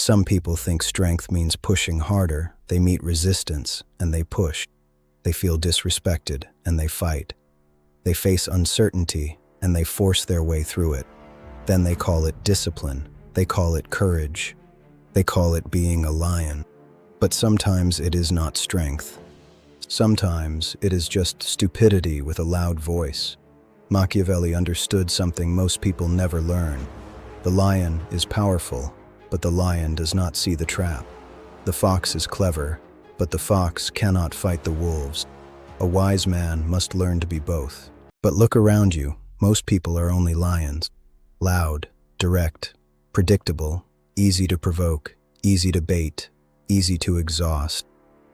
Some people think strength means pushing harder. They meet resistance, and they push. They feel disrespected, and they fight. They face uncertainty, and they force their way through it. Then they call it discipline. They call it courage. They call it being a lion. But sometimes it is not strength. Sometimes it is just stupidity with a loud voice. Machiavelli understood something most people never learn. The lion is powerful, but the lion does not see the trap. The fox is clever, but the fox cannot fight the wolves. A wise man must learn to be both. But look around you. Most people are only lions. Loud, direct, predictable, easy to provoke, easy to bait, easy to exhaust.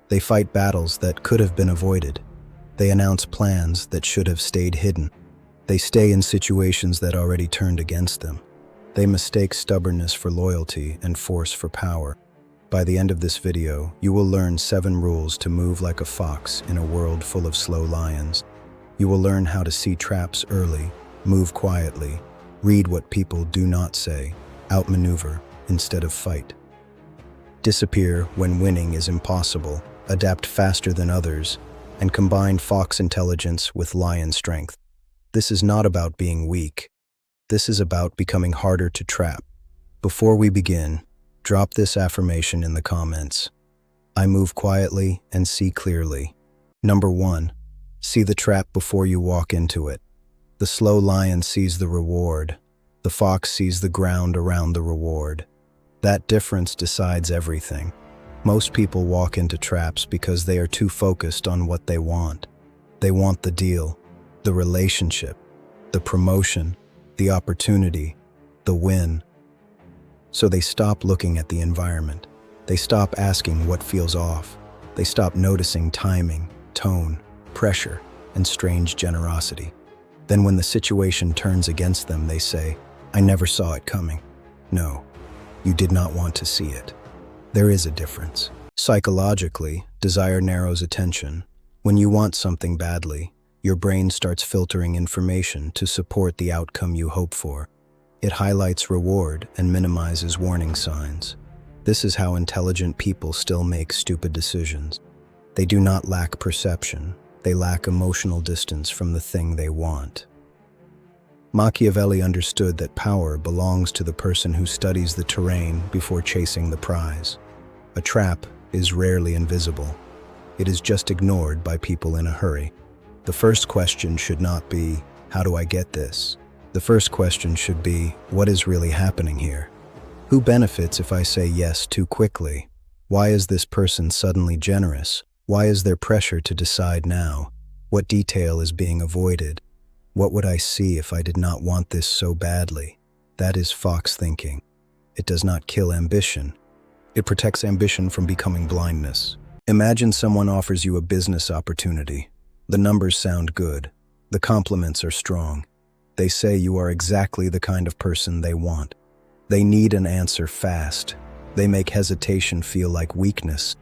They fight battles that could have been avoided. They announce plans that should have stayed hidden. They stay in situations that already turned against them. They mistake stubbornness for loyalty and force for power. By the end of this video, you will learn 7 rules to move like a fox in a world full of slow lions. You will learn how to see traps early, move quietly, read what people do not say, outmaneuver instead of fight. Disappear when winning is impossible, adapt faster than others, and combine fox intelligence with lion strength. This is not about being weak. This is about becoming harder to trap. Before we begin, drop this affirmation in the comments. I move quietly and see clearly. Number 1. See the trap before you walk into it. The slow lion sees the reward. The fox sees the ground around the reward. That difference decides everything. Most people walk into traps because they are too focused on what they want. They want the deal, the relationship, the promotion, the opportunity, the win. So they stop looking at the environment. They stop asking what feels off. They stop noticing timing, tone, pressure, and strange generosity. Then when the situation turns against them, they say, I never saw it coming. No, you did not want to see it. There is a difference. Psychologically, desire narrows attention. When you want something badly, your brain starts filtering information to support the outcome you hope for. It highlights reward and minimizes warning signs. This is how intelligent people still make stupid decisions. They do not lack perception. They lack emotional distance from the thing they want. Machiavelli understood that power belongs to the person who studies the terrain before chasing the prize. A trap is rarely invisible. It is just ignored by people in a hurry. The first question should not be, how do I get this? The first question should be, what is really happening here? Who benefits if I say yes too quickly? Why is this person suddenly generous? Why is there pressure to decide now? What detail is being avoided? What would I see if I did not want this so badly? That is fox thinking. It does not kill ambition. It protects ambition from becoming blindness. Imagine someone offers you a business opportunity. The numbers sound good. The compliments are strong. They say you are exactly the kind of person they want. They need an answer fast. They make hesitation feel like weakness.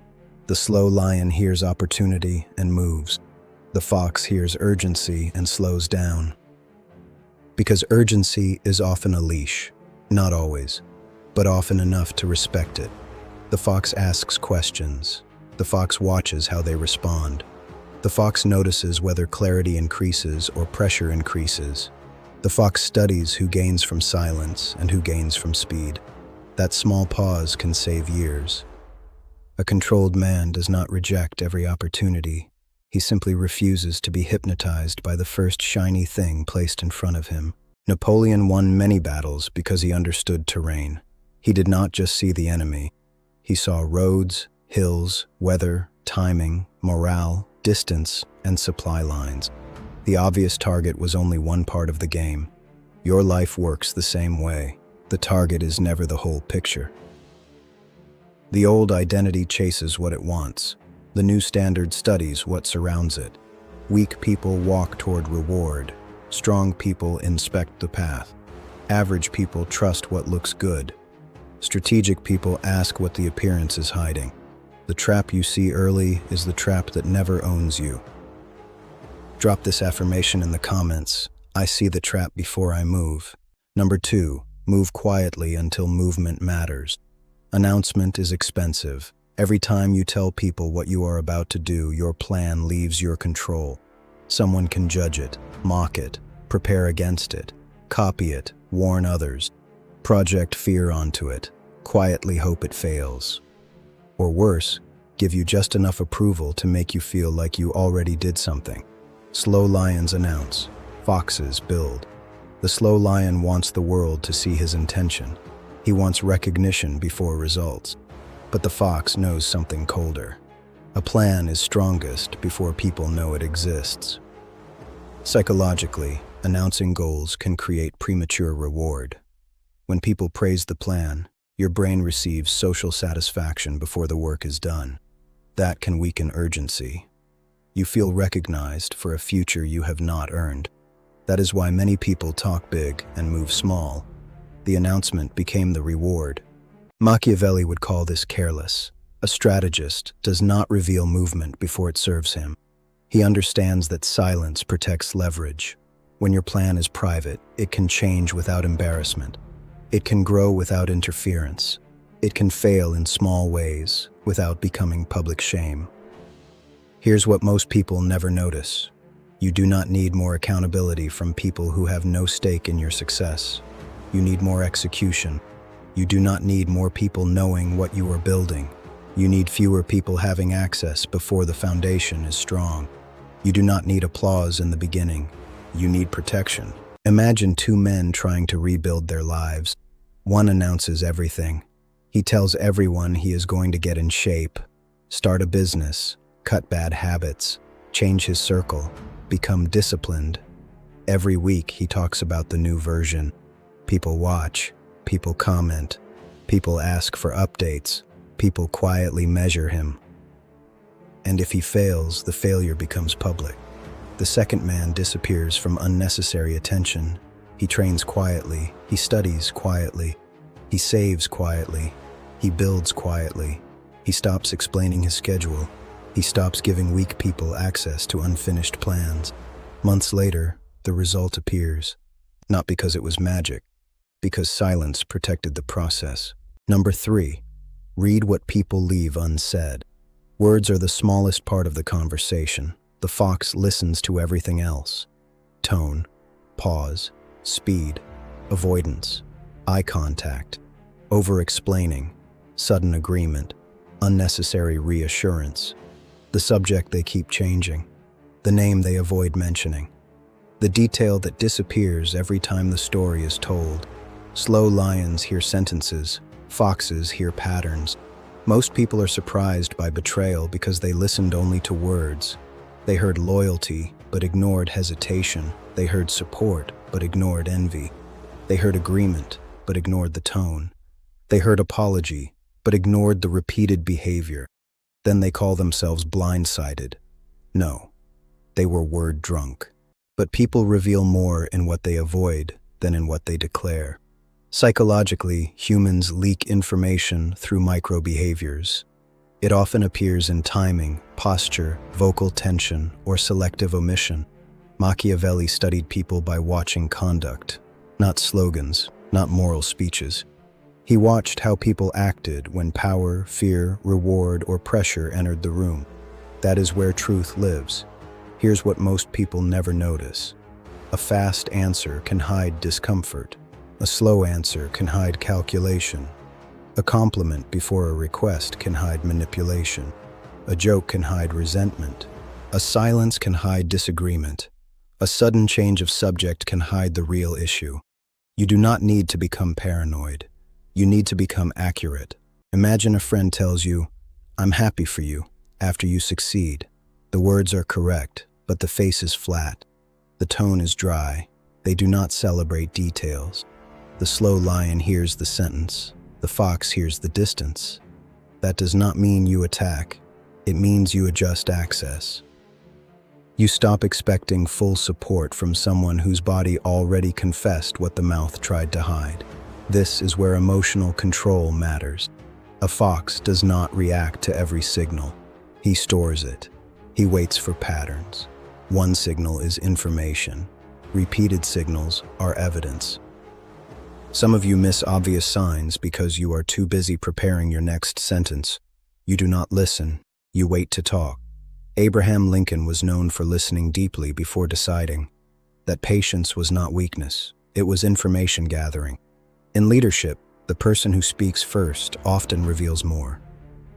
The slow lion hears opportunity and moves. The fox hears urgency and slows down. Because urgency is often a leash. Not always, but often enough to respect it. The fox asks questions. The fox watches how they respond. The fox notices whether clarity increases or pressure increases. The fox studies who gains from silence and who gains from speed. That small pause can save years. A controlled man does not reject every opportunity. He simply refuses to be hypnotized by the first shiny thing placed in front of him. Napoleon won many battles because he understood terrain. He did not just see the enemy. He saw roads, hills, weather, timing, morale, distance, and supply lines. The obvious target was only one part of the game. Your life works the same way. The target is never the whole picture. The old identity chases what it wants. The new standard studies what surrounds it. Weak people walk toward reward. Strong people inspect the path. Average people trust what looks good. Strategic people ask what the appearance is hiding. The trap you see early is the trap that never owns you. Drop this affirmation in the comments. I see the trap before I move. Number 2, move quietly until movement matters. Announcement is expensive. Every time you tell people what you are about to do, your plan leaves your control. Someone can judge it, mock it, prepare against it, copy it, warn others, project fear onto it, quietly hope it fails. Or worse, give you just enough approval to make you feel like you already did something. Slow lions announce, foxes build. The slow lion wants the world to see his intention. He wants recognition before results. But the fox knows something colder. A plan is strongest before people know it exists. Psychologically, announcing goals can create premature reward. When people praise the plan, your brain receives social satisfaction before the work is done. That can weaken urgency. You feel recognized for a future you have not earned. That is why many people talk big and move small. The announcement became the reward. Machiavelli would call this careless. A strategist does not reveal movement before it serves him. He understands that silence protects leverage. When your plan is private, it can change without embarrassment. It can grow without interference. It can fail in small ways without becoming public shame. Here's what most people never notice. You do not need more accountability from people who have no stake in your success. You need more execution. You do not need more people knowing what you are building. You need fewer people having access before the foundation is strong. You do not need applause in the beginning. You need protection. Imagine two men trying to rebuild their lives. One announces everything. He tells everyone he is going to get in shape, start a business, cut bad habits, change his circle, become disciplined. Every week he talks about the new version. People watch, people comment, people ask for updates, people quietly measure him. And if he fails, the failure becomes public. The second man disappears from unnecessary attention. He trains quietly, he studies quietly, he saves quietly, he builds quietly, he stops explaining his schedule, he stops giving weak people access to unfinished plans. Months later, the result appears. Not because it was magic, because silence protected the process. Number 3, read what people leave unsaid. Words are the smallest part of the conversation. The fox listens to everything else. Tone, pause, speed, avoidance, eye contact, over-explaining, sudden agreement, unnecessary reassurance. The subject they keep changing, the name they avoid mentioning, the detail that disappears every time the story is told. Slow lions hear sentences, foxes hear patterns. Most people are surprised by betrayal because they listened only to words. They heard loyalty, but ignored hesitation. They heard support, but ignored envy. They heard agreement, but ignored the tone. They heard apology, but ignored the repeated behavior. Then they call themselves blindsided. No, they were word drunk. But people reveal more in what they avoid than in what they declare. Psychologically, humans leak information through micro-behaviors. It often appears in timing, posture, vocal tension, or selective omission. Machiavelli studied people by watching conduct, not slogans, not moral speeches. He watched how people acted when power, fear, reward, or pressure entered the room. That is where truth lives. Here's what most people never notice. A fast answer can hide discomfort. A slow answer can hide calculation. A compliment before a request can hide manipulation. A joke can hide resentment. A silence can hide disagreement. A sudden change of subject can hide the real issue. You do not need to become paranoid. You need to become accurate. Imagine a friend tells you, "I'm happy for you," after you succeed. The words are correct, but the face is flat. The tone is dry. They do not celebrate details. The slow lion hears the sentence. The fox hears the distance. That does not mean you attack. It means you adjust access. You stop expecting full support from someone whose body already confessed what the mouth tried to hide. This is where emotional control matters. A fox does not react to every signal. He stores it. He waits for patterns. One signal is information. Repeated signals are evidence. Some of you miss obvious signs because you are too busy preparing your next sentence. You do not listen, you wait to talk. Abraham Lincoln was known for listening deeply before deciding. That patience was not weakness, it was information gathering. In leadership, the person who speaks first often reveals more.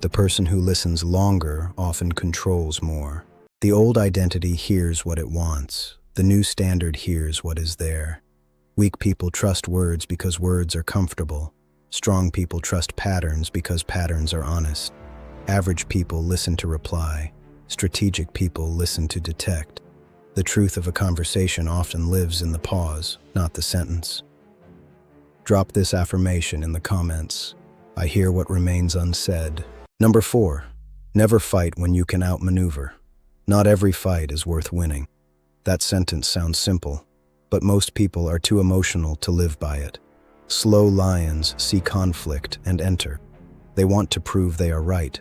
The person who listens longer often controls more. The old identity hears what it wants. The new standard hears what is there. Weak people trust words because words are comfortable. Strong people trust patterns because patterns are honest. Average people listen to reply. Strategic people listen to detect. The truth of a conversation often lives in the pause, not the sentence. Drop this affirmation in the comments. I hear what remains unsaid. Number 4, never fight when you can outmaneuver. Not every fight is worth winning. That sentence sounds simple, but most people are too emotional to live by it. Slow lions see conflict and enter. They want to prove they are right,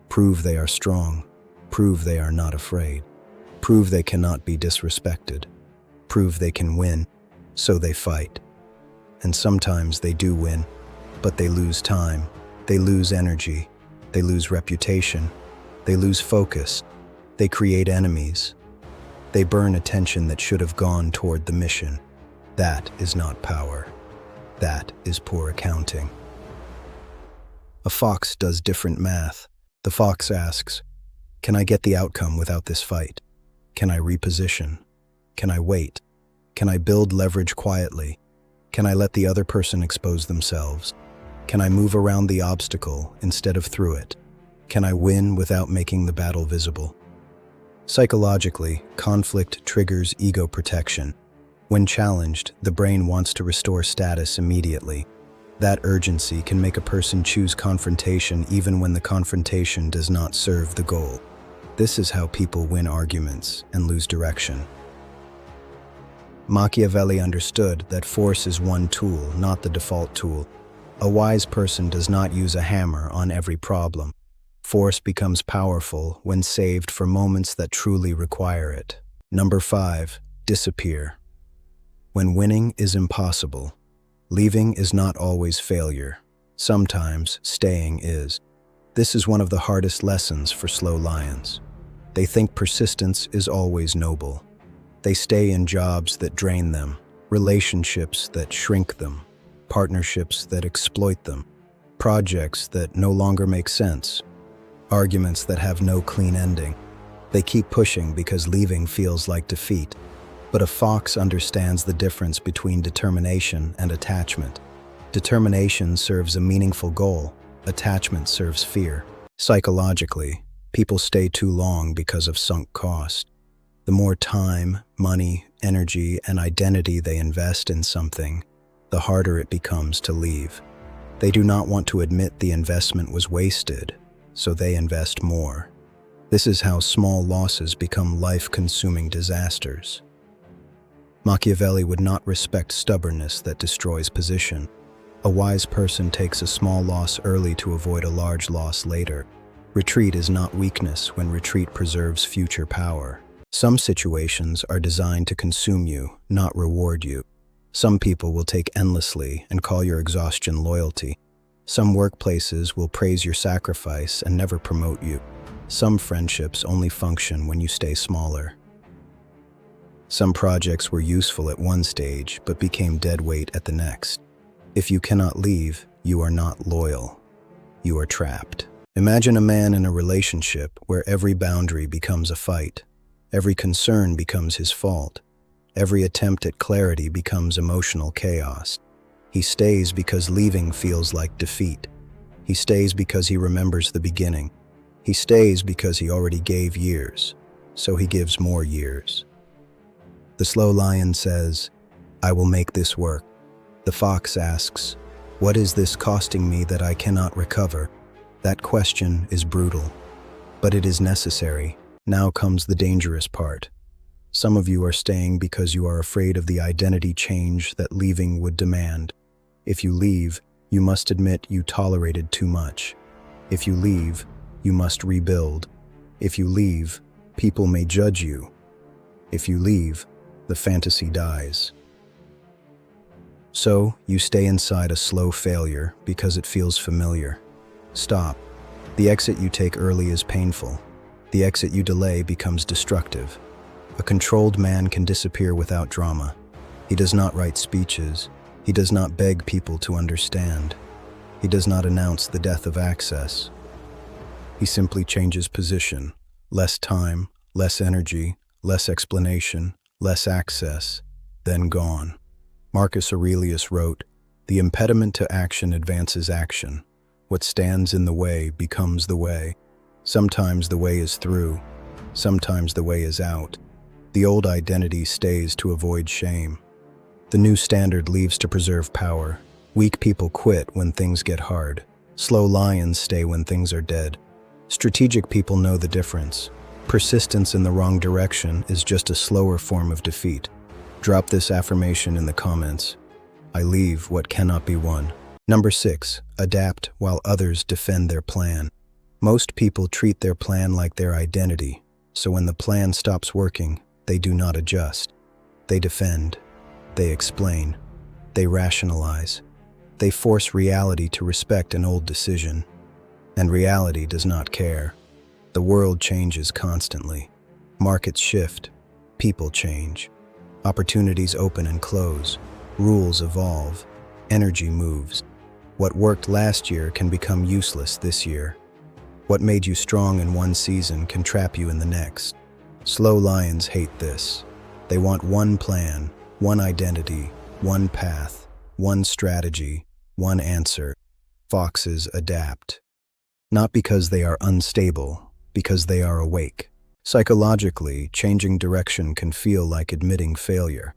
prove they are strong, prove they are not afraid, prove they cannot be disrespected, prove they can win, so they fight. And sometimes they do win, but they lose time, they lose energy, they lose reputation, they lose focus, they create enemies. They burn attention that should have gone toward the mission. That is not power. That is poor accounting. A fox does different math. The fox asks, can I get the outcome without this fight? Can I reposition? Can I wait? Can I build leverage quietly? Can I let the other person expose themselves? Can I move around the obstacle instead of through it? Can I win without making the battle visible? Psychologically, conflict triggers ego protection. When challenged, the brain wants to restore status immediately. That urgency can make a person choose confrontation even when the confrontation does not serve the goal. This is how people win arguments and lose direction. Machiavelli understood that force is one tool, not the default tool. A wise person does not use a hammer on every problem. Force becomes powerful when saved for moments that truly require it. Number 5, disappear. When winning is impossible, leaving is not always failure. Sometimes staying is. This is one of the hardest lessons for slow lions. They think persistence is always noble. They stay in jobs that drain them, relationships that shrink them, partnerships that exploit them, projects that no longer make sense, arguments that have no clean ending. They keep pushing because leaving feels like defeat. But a fox understands the difference between determination and attachment. Determination serves a meaningful goal. Attachment serves fear. Psychologically, people stay too long because of sunk cost. The more time, money, energy, and identity they invest in something, the harder it becomes to leave. They do not want to admit the investment was wasted, so they invest more. This is how small losses become life-consuming disasters. Machiavelli would not respect stubbornness that destroys position. A wise person takes a small loss early to avoid a large loss later. Retreat is not weakness when retreat preserves future power. Some situations are designed to consume you, not reward you. Some people will take endlessly and call your exhaustion loyalty. Some workplaces will praise your sacrifice and never promote you. Some friendships only function when you stay smaller. Some projects were useful at one stage but became dead weight at the next. If you cannot leave, you are not loyal. You are trapped. Imagine a man in a relationship where every boundary becomes a fight. Every concern becomes his fault. Every attempt at clarity becomes emotional chaos. He stays because leaving feels like defeat. He stays because he remembers the beginning. He stays because he already gave years, so he gives more years. The slow lion says, I will make this work. The fox asks, what is this costing me that I cannot recover? That question is brutal, but it is necessary. Now comes the dangerous part. Some of you are staying because you are afraid of the identity change that leaving would demand. If you leave, you must admit you tolerated too much. If you leave, you must rebuild. If you leave, people may judge you. If you leave, the fantasy dies. So, you stay inside a slow failure because it feels familiar. Stop. The exit you take early is painful. The exit you delay becomes destructive. A controlled man can disappear without drama. He does not write speeches. He does not beg people to understand. He does not announce the death of access. He simply changes position. Less time, less energy, less explanation, less access, then gone. Marcus Aurelius wrote, "The impediment to action advances action. What stands in the way becomes the way. Sometimes the way is through, sometimes the way is out. The old identity stays to avoid shame. The new standard leaves to preserve power. Weak people quit when things get hard. Slow lions stay when things are dead. Strategic people know the difference. Persistence in the wrong direction is just a slower form of defeat." Drop this affirmation in the comments. I leave what cannot be won. Number 6, adapt while others defend their plan. Most people treat their plan like their identity, so when the plan stops working, they do not adjust. They defend. They explain. They rationalize. They force reality to respect an old decision. And reality does not care. The world changes constantly. Markets shift. People change. Opportunities open and close. Rules evolve. Energy moves. What worked last year can become useless this year. What made you strong in one season can trap you in the next. Slow lions hate this. They want one plan, one identity, one path, one strategy, one answer. Foxes adapt. Not because they are unstable, because they are awake. Psychologically, changing direction can feel like admitting failure.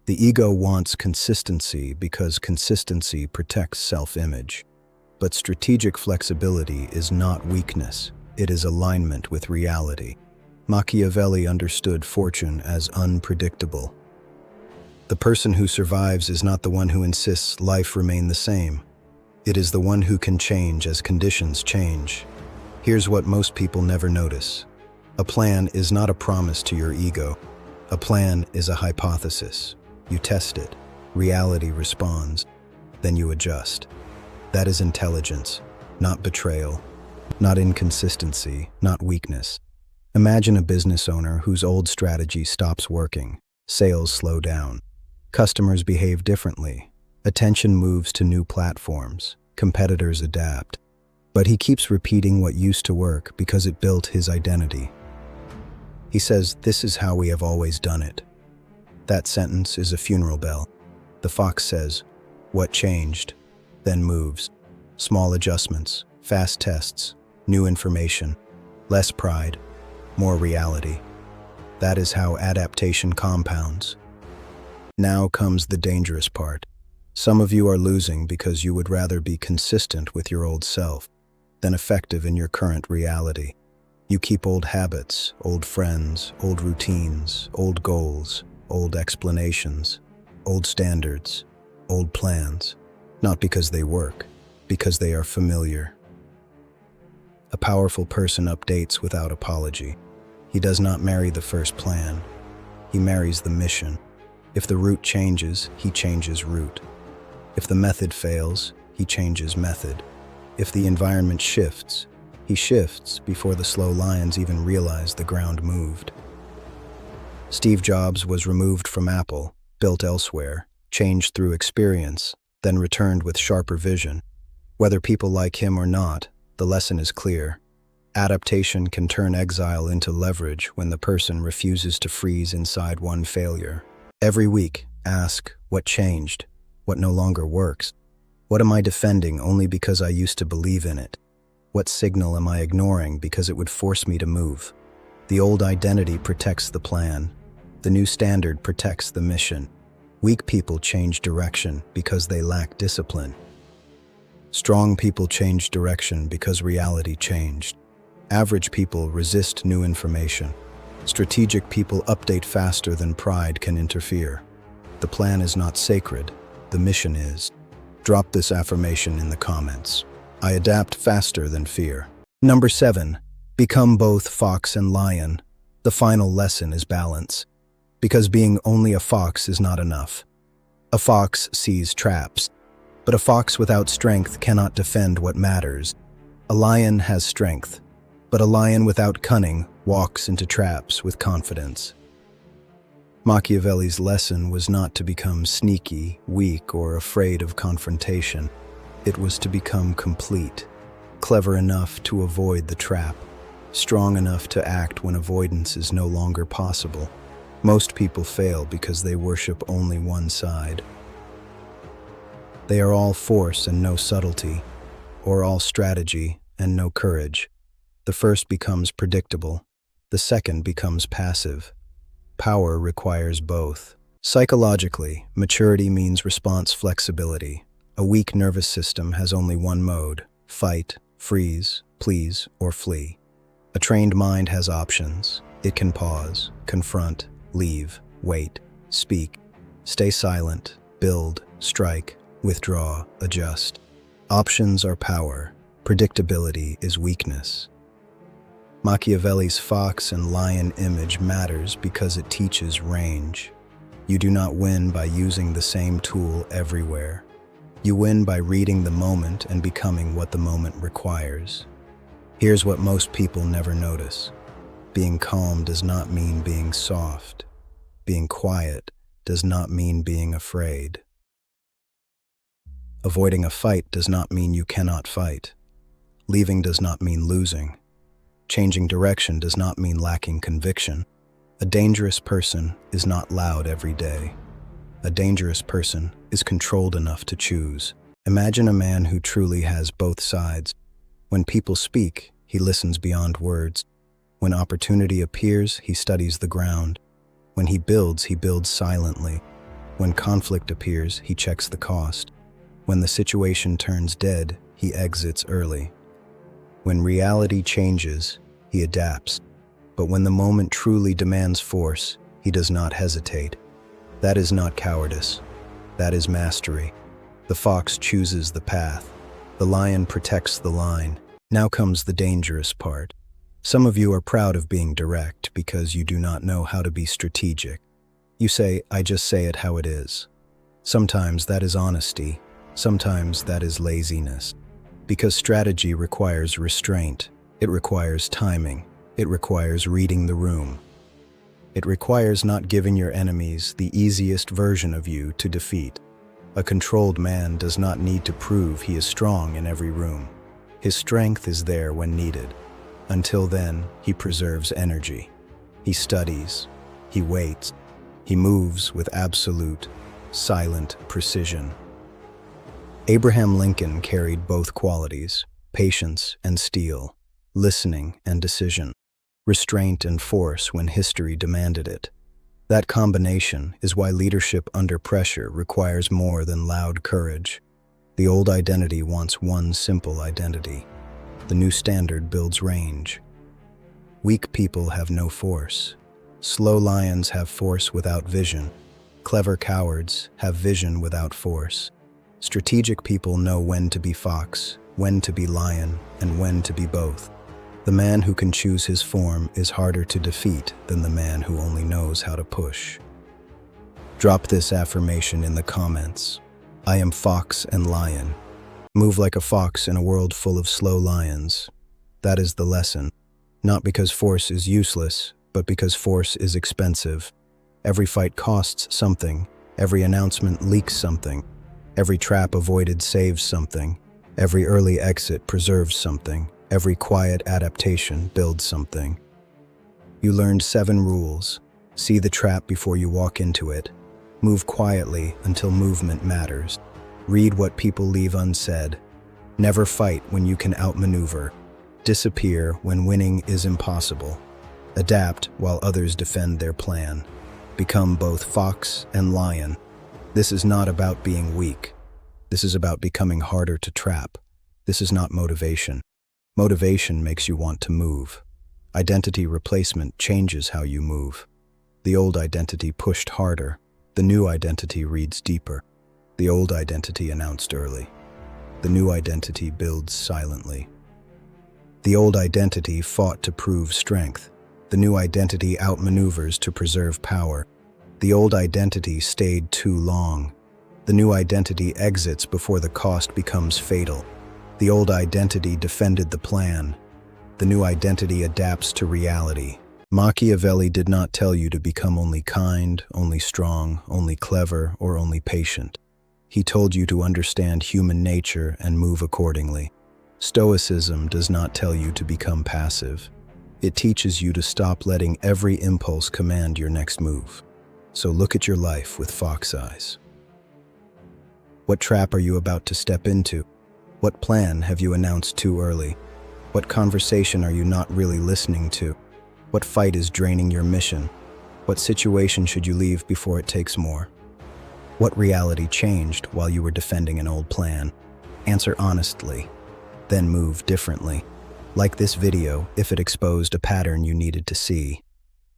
The ego wants consistency because consistency protects self-image. But strategic flexibility is not weakness, it is alignment with reality. Machiavelli understood fortune as unpredictable. The person who survives is not the one who insists life remain the same. It is the one who can change as conditions change. Here's what most people never notice. A plan is not a promise to your ego. A plan is a hypothesis. You test it. Reality responds. Then you adjust. That is intelligence, not betrayal, not inconsistency, not weakness. Imagine a business owner whose old strategy stops working. Sales slow down. Customers behave differently. Attention moves to new platforms. Competitors adapt. But he keeps repeating what used to work because it built his identity. He says, "This is how we have always done it." That sentence is a funeral bell. The fox says, "What changed?" Then moves. Small adjustments, fast tests, new information, less pride, more reality. That is how adaptation compounds. Now comes the dangerous part. Some of you are losing because you would rather be consistent with your old self than effective in your current reality. You keep old habits, old friends, old routines, old goals, old explanations, old standards, old plans, not because they work, because they are familiar. A powerful person updates without apology. He does not marry the first plan. He marries the mission. If the route changes, he changes route. If the method fails, he changes method. If the environment shifts, he shifts before the slow lions even realize the ground moved. Steve Jobs was removed from Apple, built elsewhere, changed through experience, then returned with sharper vision. Whether people like him or not, the lesson is clear. Adaptation can turn exile into leverage when the person refuses to freeze inside one failure. Every week, ask, what changed? What no longer works? What am I defending only because I used to believe in it? What signal am I ignoring because it would force me to move? The old identity protects the plan. The new standard protects the mission. Weak people change direction because they lack discipline. Strong people change direction because reality changed. Average people resist new information. Strategic people update faster than pride can interfere. The plan is not sacred, the mission is. Drop this affirmation in the comments. I adapt faster than fear. Number 7. Become both fox and lion. The final lesson is balance. Because being only a fox is not enough. A fox sees traps, but a fox without strength cannot defend what matters. A lion has strength, but a lion without cunning walks into traps with confidence. Machiavelli's lesson was not to become sneaky, weak, or afraid of confrontation. It was to become complete, clever enough to avoid the trap, strong enough to act when avoidance is no longer possible. Most people fail because they worship only one side. They are all force and no subtlety, or all strategy and no courage. The first becomes predictable, the second becomes passive. Power requires both. Psychologically, maturity means response flexibility. A weak nervous system has only one mode: fight, freeze, please, or flee. A trained mind has options. It can pause, confront, leave, wait, speak, stay silent, build, strike, withdraw, adjust. Options are power. Predictability is weakness. Machiavelli's fox and lion image matters because it teaches range. You do not win by using the same tool everywhere. You win by reading the moment and becoming what the moment requires. Here's what most people never notice. Being calm does not mean being soft. Being quiet does not mean being afraid. Avoiding a fight does not mean you cannot fight. Leaving does not mean losing. Changing direction does not mean lacking conviction. A dangerous person is not loud every day. A dangerous person is controlled enough to choose. Imagine a man who truly has both sides. When people speak, he listens beyond words. When opportunity appears, he studies the ground. When he builds silently. When conflict appears, he checks the cost. When the situation turns dead, he exits early. When reality changes, he adapts. But when the moment truly demands force, he does not hesitate. That is not cowardice. That is mastery. The fox chooses the path. The lion protects the line. Now comes the dangerous part. Some of you are proud of being direct because you do not know how to be strategic. You say, "I just say it how it is." Sometimes that is honesty. Sometimes that is laziness. Because strategy requires restraint. It requires timing. It requires reading the room. It requires not giving your enemies the easiest version of you to defeat. A controlled man does not need to prove he is strong in every room. His strength is there when needed. Until then, he preserves energy. He studies. He waits. He moves with absolute, silent precision. Abraham Lincoln carried both qualities, patience and steel, listening and decision, restraint and force when history demanded it. That combination is why leadership under pressure requires more than loud courage. The old identity wants one simple identity. The new standard builds range. Weak people have no force. Slow lions have force without vision. Clever cowards have vision without force. Strategic people know when to be fox, when to be lion, and when to be both. The man who can choose his form is harder to defeat than the man who only knows how to push. Drop this affirmation in the comments. I am fox and lion. Move like a fox in a world full of slow lions. That is the lesson. Not because force is useless, but because force is expensive. Every fight costs something. Every announcement leaks something. Every trap avoided saves something. Every early exit preserves something. Every quiet adaptation builds something. You learned 7 rules. See the trap before you walk into it. Move quietly until movement matters. Read what people leave unsaid. Never fight when you can outmaneuver. Disappear when winning is impossible. Adapt while others defend their plan. Become both fox and lion. This is not about being weak. This is about becoming harder to trap. This is not motivation. Motivation makes you want to move. Identity replacement changes how you move. The old identity pushed harder. The new identity reads deeper. The old identity announced early. The new identity builds silently. The old identity fought to prove strength. The new identity outmaneuvers to preserve power. The old identity stayed too long. The new identity exits before the cost becomes fatal. The old identity defended the plan. The new identity adapts to reality. Machiavelli did not tell you to become only kind, only strong, only clever, or only patient. He told you to understand human nature and move accordingly. Stoicism does not tell you to become passive. It teaches you to stop letting every impulse command your next move. So look at your life with fox eyes. What trap are you about to step into? What plan have you announced too early? What conversation are you not really listening to? What fight is draining your mission? What situation should you leave before it takes more? What reality changed while you were defending an old plan? Answer honestly, then move differently. Like this video if it exposed a pattern you needed to see.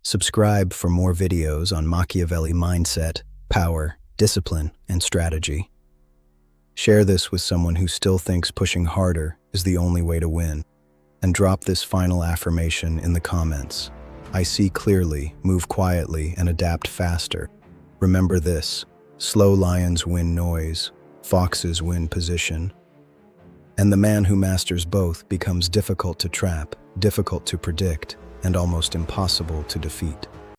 Subscribe for more videos on Machiavelli mindset, power, discipline, and strategy. Share this with someone who still thinks pushing harder is the only way to win. And drop this final affirmation in the comments. I see clearly, move quietly, and adapt faster. Remember this: slow lions win noise, foxes win position. And the man who masters both becomes difficult to trap, difficult to predict, and almost impossible to defeat.